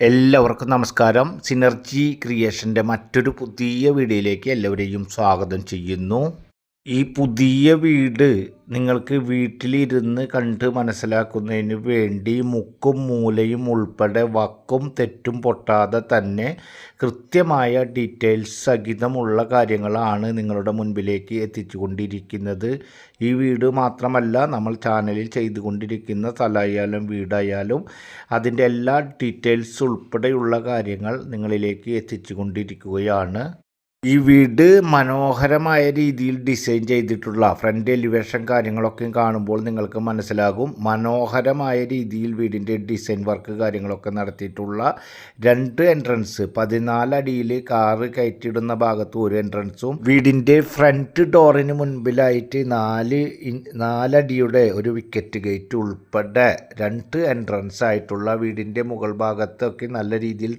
എല്ലാവർക്കും നമസ്കാരം. സിനർജി ക്രിയേഷൻ്റെ മറ്റൊരു പുതിയ വീഡിയോയിലേക്ക് എല്ലാവരെയും സ്വാഗതം ചെയ്യുന്നു. ഈ പുതിയ വീട് നിങ്ങൾക്ക് വീട്ടിലിരുന്ന് കണ്ട് മനസ്സിലാക്കുന്നതിന് വേണ്ടി മുക്കും മൂലയും ഉൾപ്പെടെ വക്കും തെറ്റും പൊട്ടാതെ തന്നെ കൃത്യമായ ഡീറ്റെയിൽസ് സഹിതമുള്ള കാര്യങ്ങളാണ് നിങ്ങളുടെ മുൻപിലേക്ക് എത്തിച്ചുകൊണ്ടിരിക്കുന്നത്. ഈ വീട് മാത്രമല്ല, നമ്മൾ ചാനലിൽ ചെയ്തുകൊണ്ടിരിക്കുന്ന സ്ഥലമായാലും വീടായാലും അതിൻ്റെ എല്ലാ ഡീറ്റെയിൽസ് ഉൾപ്പെടെയുള്ള കാര്യങ്ങൾ നിങ്ങളിലേക്ക് എത്തിച്ചുകൊണ്ടിരിക്കുകയാണ്. ഈ വീട് മനോഹരമായ രീതിയിൽ ഡിസൈൻ ചെയ്തിട്ടുള്ള ഫ്രണ്ട് എലിവേഷൻ കാര്യങ്ങളൊക്കെ കാണുമ്പോൾ നിങ്ങൾക്ക് മനസ്സിലാകും. മനോഹരമായ രീതിയിൽ വീടിൻ്റെ ഡിസൈൻ വർക്ക് കാര്യങ്ങളൊക്കെ നടത്തിയിട്ടുള്ള 2 എൻട്രൻസ്, 14 അടിയിൽ കാറ് കയറ്റിയിടുന്ന ഭാഗത്ത് ഒരു എൻട്രൻസും വീടിൻ്റെ ഫ്രണ്ട് ഡോറിന് മുൻപിലായിട്ട് 4 അടിയുടെ ഒരു വിക്കറ്റ് ഗേറ്റ് ഉൾപ്പെടെ 2 എൻട്രൻസ് ആയിട്ടുള്ള വീടിൻ്റെ മുകൾ ഭാഗത്തൊക്കെ നല്ല രീതിയിൽ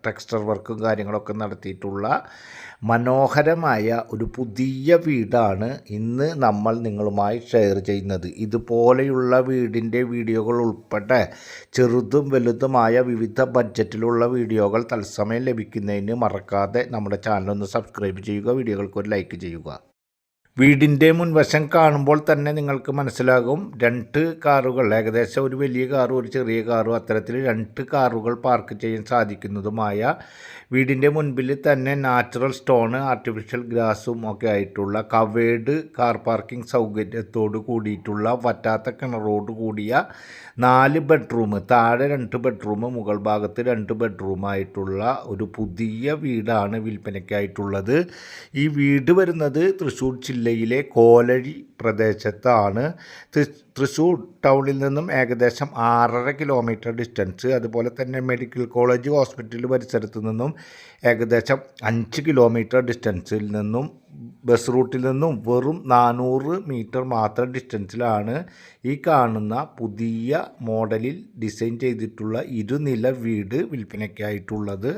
ടെക്സ്ചർ വർക്കും കാര്യങ്ങളൊക്കെ നടത്തിയിട്ടുള്ള മനോഹരമായ ഒരു പുതിയ വീടാണ് ഇന്ന് നമ്മൾ നിങ്ങളുമായി ഷെയർ ചെയ്യുന്നത്. ഇതുപോലെയുള്ള വീടിൻ്റെ വീഡിയോകൾ ഉൾപ്പെടെ ചെറുതും വലുതുമായ വിവിധ ബഡ്ജറ്റിലുള്ള വീഡിയോകൾ തത്സമയം ലഭിക്കുന്നതിന് മറക്കാതെ നമ്മുടെ ചാനൽ സബ്സ്ക്രൈബ് ചെയ്യുക, വീഡിയോകൾക്ക് ഒരു ലൈക്ക് ചെയ്യുക. വീടിൻ്റെ മുൻവശം കാണുമ്പോൾ തന്നെ നിങ്ങൾക്ക് മനസ്സിലാകും 2 കാറുകൾ, ഏകദേശം ഒരു വലിയ കാറും ഒരു ചെറിയ കാറും, അത്തരത്തിൽ 2 കാറുകൾ പാർക്ക് ചെയ്യാൻ സാധിക്കുന്നതുമായ വീടിൻ്റെ മുൻപിൽ തന്നെ നാച്ചുറൽ സ്റ്റോണ്, ആർട്ടിഫിഷ്യൽ ഗ്രാസും ഒക്കെ ആയിട്ടുള്ള കവേർഡ് കാർ പാർക്കിംഗ് സൗകര്യത്തോട് കൂടിയിട്ടുള്ള വറ്റാത്ത കിണറോട് കൂടിയ 4 ബെഡ്റൂം, താഴെ 2 ബെഡ്റൂം, മുകൾ ഭാഗത്ത് 2 ബെഡ്റൂമായിട്ടുള്ള ഒരു പുതിയ വീടാണ് വിൽപ്പനയ്ക്കായിട്ടുള്ളത്. ഈ വീട് വരുന്നത് തൃശ്ശൂർ ജില്ലയിലെ കോലഴി പ്രദേശത്താണ്. തൃശ്ശൂർ ടൗണിൽ നിന്നും ഏകദേശം 6.5 കിലോമീറ്റർ ഡിസ്റ്റൻസ്, അതുപോലെ തന്നെ മെഡിക്കൽ കോളേജ് ഹോസ്പിറ്റൽ പരിസരത്ത് നിന്നും ഏകദേശം 5 കിലോമീറ്റർ ഡിസ്റ്റൻസിൽ നിന്നും ബസ് റൂട്ടിൽ നിന്നും വെറും 400 മീറ്റർ മാത്രം ഡിസ്റ്റൻസിലാണ് ഈ കാണുന്ന പുതിയ മോഡലിൽ ഡിസൈൻ ചെയ്തിട്ടുള്ള 2 നില വീട് വിൽപ്പനയ്ക്കായിട്ടുള്ളത്.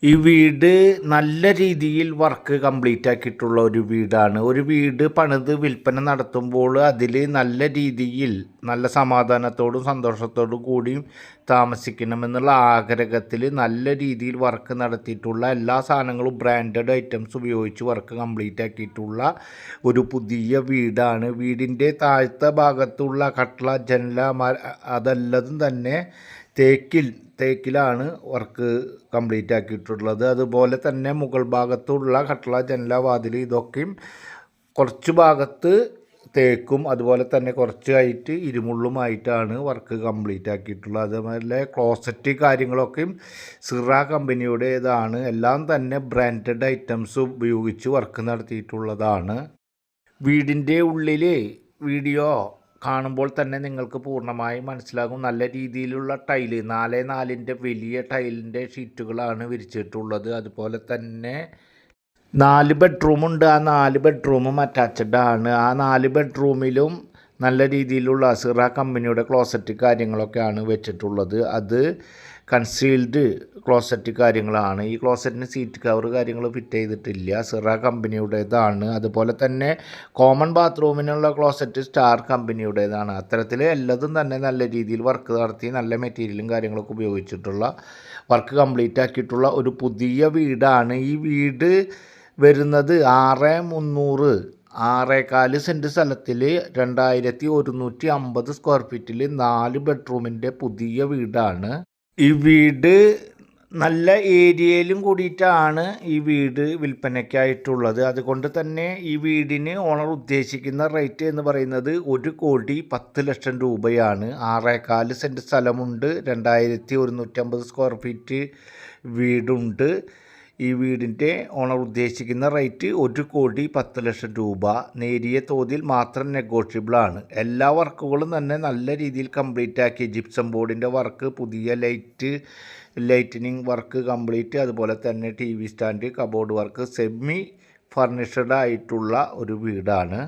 ഈ വീട് നല്ല രീതിയിൽ വർക്ക് കംപ്ലീറ്റ് ആക്കിയിട്ടുള്ള ഒരു വീടാണ്. ഒരു വീട് പണിത് വിൽപ്പന നടത്തുമ്പോൾ അതിൽ നല്ല രീതിയിൽ നല്ല സമാധാനത്തോടും സന്തോഷത്തോടും കൂടിയും താമസിക്കണമെന്നുള്ള ആഗ്രഹത്തിൽ നല്ല രീതിയിൽ വർക്ക് നടത്തിയിട്ടുള്ള എല്ലാ സാധനങ്ങളും ബ്രാൻഡഡ് ഐറ്റംസ് ഉപയോഗിച്ച് വർക്ക് കംപ്ലീറ്റ് ആക്കിയിട്ടുള്ള ഒരു പുതിയ വീടാണ്. വീടിൻ്റെ താഴത്തെ ഭാഗത്തുള്ള കട്ട്ള, ജനല, അതെല്ലതും തന്നെ തേക്കിലാണ് വർക്ക് കംപ്ലീറ്റ് ആക്കിയിട്ടുള്ളത്. അതുപോലെ തന്നെ മുകൾ ഭാഗത്തുള്ള കട്ട്ള, ജനല, വാതിൽ ഇതൊക്കെയും കുറച്ച് ഭാഗത്ത് തേക്കും അതുപോലെ തന്നെ കുറച്ചായിട്ട് ഇരുമുള്ളുമായിട്ടാണ് വർക്ക് കംപ്ലീറ്റ് ആക്കിയിട്ടുള്ളത്. അതുപോലെ ക്ലോസറ്റ് കാര്യങ്ങളൊക്കെയും സിറ കമ്പനിയുടേതാണ്. എല്ലാം തന്നെ ബ്രാൻഡഡ് ഐറ്റംസ് ഉപയോഗിച്ച് വർക്ക് നടത്തിയിട്ടുള്ളതാണ്. വീടിൻ്റെ ഉള്ളിൽ വീഡിയോ കാണുമ്പോൾ തന്നെ നിങ്ങൾക്ക് പൂർണ്ണമായും മനസ്സിലാകും. നല്ല രീതിയിലുള്ള ടൈല്, 4x4 വലിയ ടൈലിൻ്റെ ഷീറ്റുകളാണ് വിരിച്ചിട്ടുള്ളത്. അതുപോലെ തന്നെ 4 ബെഡ്റൂമുണ്ട്. ആ 4 ബെഡ്റൂമും അറ്റാച്ച്ഡ് ആണ്. ആ 4 ബെഡ്റൂമിലും നല്ല രീതിയിലുള്ള സിറ കമ്പനിയുടെ ക്ലോസറ്റ് കാര്യങ്ങളൊക്കെയാണ് വെച്ചിട്ടുള്ളത്. അത് കൺസീൽഡ് ക്ലോസറ്റ് കാര്യങ്ങളാണ്. ഈ ക്ലോസറ്റിന് സീറ്റ് കവർ കാര്യങ്ങൾ ഫിറ്റ് ചെയ്തിട്ടില്ല, സിറ കമ്പനിയുടേതാണ്. അതുപോലെ തന്നെ കോമൺ ബാത്റൂമിനുള്ള ക്ലോസറ്റ് സ്റ്റാർ കമ്പനിയുടേതാണ്. അത്തരത്തിൽ എല്ലാതും തന്നെ നല്ല രീതിയിൽ വർക്ക് നടത്തി നല്ല മെറ്റീരിയലും കാര്യങ്ങളൊക്കെ ഉപയോഗിച്ചിട്ടുള്ള വർക്ക് കംപ്ലീറ്റ് ആക്കിയിട്ടുള്ള ഒരു പുതിയ വീടാണ്. ഈ വീട് വരുന്നത് 6,300 6.4 സെൻറ്റ് സ്ഥലത്തിൽ 2,150 സ്ക്വയർ ഫീറ്റിൽ 4 ബെഡ്റൂമിൻ്റെ പുതിയ വീടാണ്. ഈ വീട് നല്ല ഏരിയയിലും കൂടിയിട്ടാണ് ഈ വീട് വിൽപ്പനയ്ക്കായിട്ടുള്ളത്. അതുകൊണ്ട് തന്നെ ഈ വീടിന് ഓണർ ഉദ്ദേശിക്കുന്ന റേറ്റ് എന്ന് പറയുന്നത് 1,10,00,000 രൂപയാണ്. 6.4 സെൻറ്റ് സ്ഥലമുണ്ട്, 2,150 സ്ക്വയർ ഫീറ്റ് വീടുണ്ട്. ഈ വീടിൻ്റെ ഓണർ ഉദ്ദേശിക്കുന്ന റേറ്റ് 1,10,00,000 രൂപ. നേരിയ തോതിൽ മാത്രം നെഗോഷ്യബിളാണ്. എല്ലാ വർക്കുകളും തന്നെ നല്ല രീതിയിൽ കംപ്ലീറ്റ് ആക്കി. ജിപ്സം ബോർഡിൻ്റെ വർക്ക്, പുതിയ ലൈറ്റനിങ് വർക്ക് കംപ്ലീറ്റ്, അതുപോലെ തന്നെ TV stand, cupboard work, semi furnished ആയിട്ടുള്ള ഒരു വീടാണ്.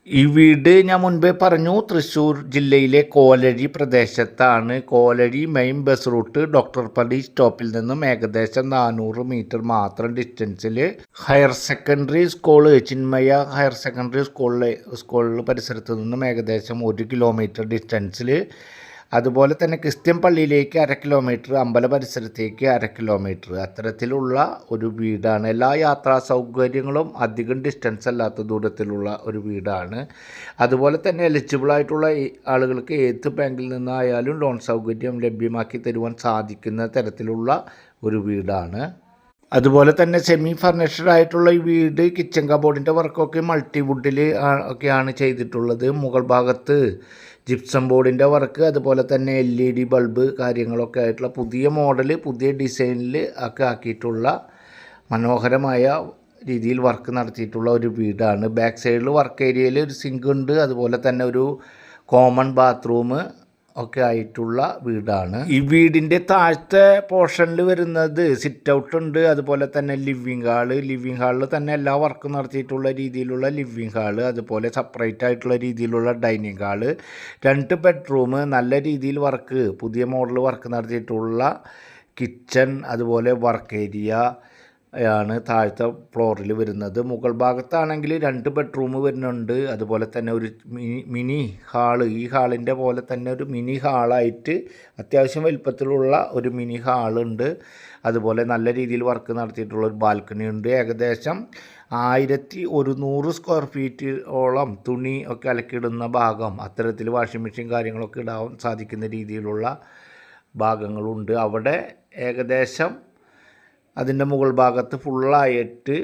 ഈ വീട് ഞാൻ മുൻപേ പറഞ്ഞു തൃശ്ശൂർ ജില്ലയിലെ കോലഴി പ്രദേശത്താണ്. Kolazhi main bus route doctor പള്ളി സ്റ്റോപ്പിൽ നിന്നും ഏകദേശം 400 മീറ്റർ മാത്രം ഡിസ്റ്റൻസിൽ higher secondary school, Chinmaya higher secondary സ്കൂളിൽ പരിസരത്ത് നിന്നും ഏകദേശം 1 കിലോമീറ്റർ ഡിസ്റ്റൻസിൽ അതുപോലെ തന്നെ ക്രിസ്ത്യൻ പള്ളിയിലേക്ക് 1/2 കിലോമീറ്റർ, അമ്പല പരിസരത്തേക്ക് 1/2 കിലോമീറ്റർ, അത്തരത്തിലുള്ള ഒരു വീടാണ്. എല്ലാ യാത്രാ സൗകര്യങ്ങളും അധികം ഡിസ്റ്റൻസ് അല്ലാത്ത ദൂരത്തിലുള്ള ഒരു വീടാണ്. അതുപോലെ തന്നെ എലിജിബിളായിട്ടുള്ള ആളുകൾക്ക് ഏത് ബാങ്കിൽ നിന്നായാലും ലോൺ സൗകര്യം ലഭ്യമാക്കി തരുവാൻ സാധിക്കുന്ന തരത്തിലുള്ള ഒരു വീടാണ്. അതുപോലെ തന്നെ സെമി ഫർണിഷ്ഡ് ആയിട്ടുള്ള ഈ വീട് കിച്ചൺ കബോർഡിൻ്റെ വർക്കൊക്കെ മൾട്ടിവുഡിൽ ഒക്കെയാണ് ചെയ്തിട്ടുള്ളത്. മുകൾ ഭാഗത്ത് ജിപ്സം ബോർഡിൻ്റെ വർക്ക്, അതുപോലെ തന്നെ LED ബൾബ് കാര്യങ്ങളൊക്കെ ആയിട്ടുള്ള പുതിയ മോഡൽ, പുതിയ ഡിസൈനിൽ ഒക്കെ ആക്കിയിട്ടുള്ള മനോഹരമായ രീതിയിൽ വർക്ക് നടത്തിയിട്ടുള്ള ഒരു വീടാണ്. ബാക്ക് സൈഡിൽ വർക്ക് ഏരിയയിൽ ഒരു സിങ്ക് ഉണ്ട്, അതുപോലെ തന്നെ ഒരു കോമൺ ബാത്റൂം ഒക്കെ ആയിട്ടുള്ള വീടാണ്. ഈ വീടിൻ്റെ താഴത്തെ പോർഷനിൽ വരുന്നത് സിറ്റ് ഔട്ട് ഉണ്ട്, അതുപോലെ തന്നെ ലിവിങ് ഹാളിൽ തന്നെ എല്ലാ വർക്കും നടത്തിയിട്ടുള്ള രീതിയിലുള്ള ലിവിങ് ഹാള്, അതുപോലെ സെപ്പറേറ്റ് ആയിട്ടുള്ള രീതിയിലുള്ള ഡൈനിങ് ഹാള്, 2 ബെഡ്റൂം, നല്ല രീതിയിൽ വർക്ക്, പുതിയ മോഡൽ വർക്ക് നടത്തിയിട്ടുള്ള കിച്ചൺ, അതുപോലെ വർക്ക് ഏരിയ ആണ് താഴത്തെ ഫ്ലോറിൽ വരുന്നത്. മുകൾ ഭാഗത്താണെങ്കിൽ 2 ബെഡ്റൂം വരുന്നുണ്ട്, അതുപോലെ തന്നെ ഒരു മിനി ഹാള്, ഈ ഹാളിൻ്റെ പോലെ തന്നെ ഒരു മിനി ഹാളായിട്ട് അത്യാവശ്യം വലിപ്പത്തിലുള്ള ഒരു മിനി ഹാളുണ്ട്. അതുപോലെ നല്ല രീതിയിൽ വർക്ക് നടത്തിയിട്ടുള്ള ഒരു ബാൽക്കണി ഉണ്ട്. ഏകദേശം 1100 സ്ക്വയർ ഫീറ്റോളം തുണി ഒക്കെ അലക്കിയിടുന്ന ഭാഗം, അത്തരത്തിൽ വാഷിംഗ് മെഷീൻ കാര്യങ്ങളൊക്കെ ഇടാൻ സാധിക്കുന്ന രീതിയിലുള്ള ഭാഗങ്ങളുണ്ട്. അവിടെ ഏകദേശം അതിൻ്റെ മുകൾ ഭാഗത്ത് ഫുള്ളായിട്ട്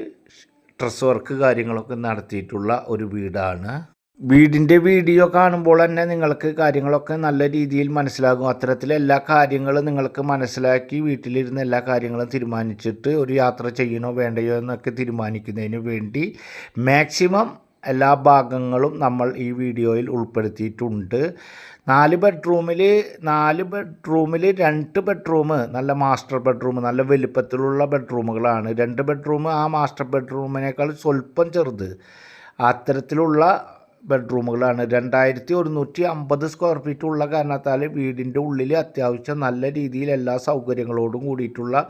ഡ്രസ് വർക്ക് കാര്യങ്ങളൊക്കെ നടത്തിയിട്ടുള്ള ഒരു വീടാണ്. വീടിൻ്റെ വീഡിയോ കാണുമ്പോൾ തന്നെ നിങ്ങൾക്ക് കാര്യങ്ങളൊക്കെ നല്ല രീതിയിൽ മനസ്സിലാകും. അത്തരത്തിൽ എല്ലാ കാര്യങ്ങളും നിങ്ങൾക്ക് മനസ്സിലാക്കി വീട്ടിലിരുന്ന് എല്ലാ കാര്യങ്ങളും തീരുമാനിച്ചിട്ട് ഒരു യാത്ര ചെയ്യണോ വേണ്ടയോ എന്നൊക്കെ തീരുമാനിക്കുന്നതിന് വേണ്ടി മാക്സിമം എല്ലാ ഭാഗങ്ങളും നമ്മൾ ഈ വീഡിയോയിൽ ഉൾപ്പെടുത്തിയിട്ടുണ്ട്. 4 ബെഡ്റൂമിൽ 2 ബെഡ്റൂം നല്ല മാസ്റ്റർ ബെഡ്റൂം, നല്ല വലിപ്പത്തിലുള്ള ബെഡ്റൂമുകളാണ്. 2 ബെഡ്റൂം ആ മാസ്റ്റർ ബെഡ്റൂമിനേക്കാൾ സ്വല്പം ചെറുത്, അത്തരത്തിലുള്ള ബെഡ്റൂമുകളാണ്. 2150 സ്ക്വയർ ഫീറ്റ് ഉള്ള കാരണത്താൽ വീടിൻ്റെ ഉള്ളിൽ അത്യാവശ്യം നല്ല രീതിയിൽ എല്ലാ സൗകര്യങ്ങളോടും കൂടിയിട്ടുള്ള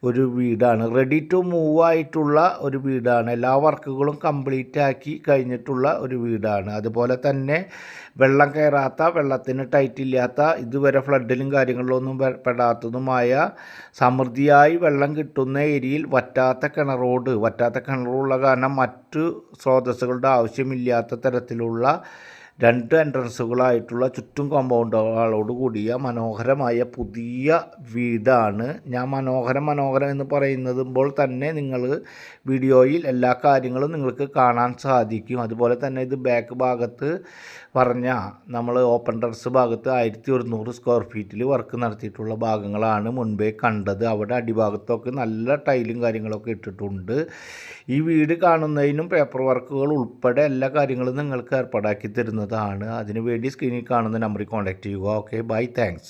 ഒരു വീടാണ്. റെഡി ടു മൂവ് ആയിട്ടുള്ള ഒരു വീടാണ്. എല്ലാ വർക്കുകളും കംപ്ലീറ്റ് ആക്കി കഴിഞ്ഞിട്ടുള്ള ഒരു വീടാണ്. അതുപോലെ തന്നെ വെള്ളം കയറാത്ത, വെള്ളത്തിന് ടൈറ്റ് ഇല്ലാത്ത, ഇതുവരെ ഫ്ലഡിലും കാര്യങ്ങളിലൊന്നും പെടാത്തതുമായ സമൃദ്ധിയായി വെള്ളം കിട്ടുന്ന ഏരിയയിൽ വറ്റാത്ത കിണറുള്ള കാരണം മറ്റു സ്രോതസ്സുകളുടെ ആവശ്യമില്ലാത്ത തരത്തിലുള്ള 2 എൻട്രൻസുകളായിട്ടുള്ള ചുറ്റും കോമ്പൗണ്ടുകളോട് കൂടിയ മനോഹരമായ പുതിയ വീടാണ്. ഞാൻ മനോഹരം എന്ന് പറയുമ്പോൾ തന്നെ നിങ്ങൾ വീഡിയോയിൽ എല്ലാ കാര്യങ്ങളും നിങ്ങൾക്ക് കാണാൻ സാധിക്കും. അതുപോലെ തന്നെ ഇത് ബാക്ക് ഭാഗത്ത് പറഞ്ഞ നമ്മൾ ഓപ്പൺ ടെറസ് ഭാഗത്ത് 1100 സ്ക്വയർ ഫീറ്റിൽ വർക്ക് നടത്തിയിട്ടുള്ള ഭാഗങ്ങളാണ് മുൻപേ കണ്ടത്. അവിടെ അടിഭാഗത്തൊക്കെ നല്ല ടൈലും കാര്യങ്ങളൊക്കെ ഇട്ടിട്ടുണ്ട്. ഈ വീട് കാണുന്നതിനും പേപ്പർ വർക്കുകൾ ഉൾപ്പെടെ എല്ലാ കാര്യങ്ങളും നിങ്ങൾക്ക് ഏർപ്പാടാക്കി തരുന്നതാണ്. അതിനുവേണ്ടി സ്ക്രീനിൽ കാണുന്ന നമ്പറിൽ കോൺടാക്റ്റ് ചെയ്യുക. Okay, bye, thanks.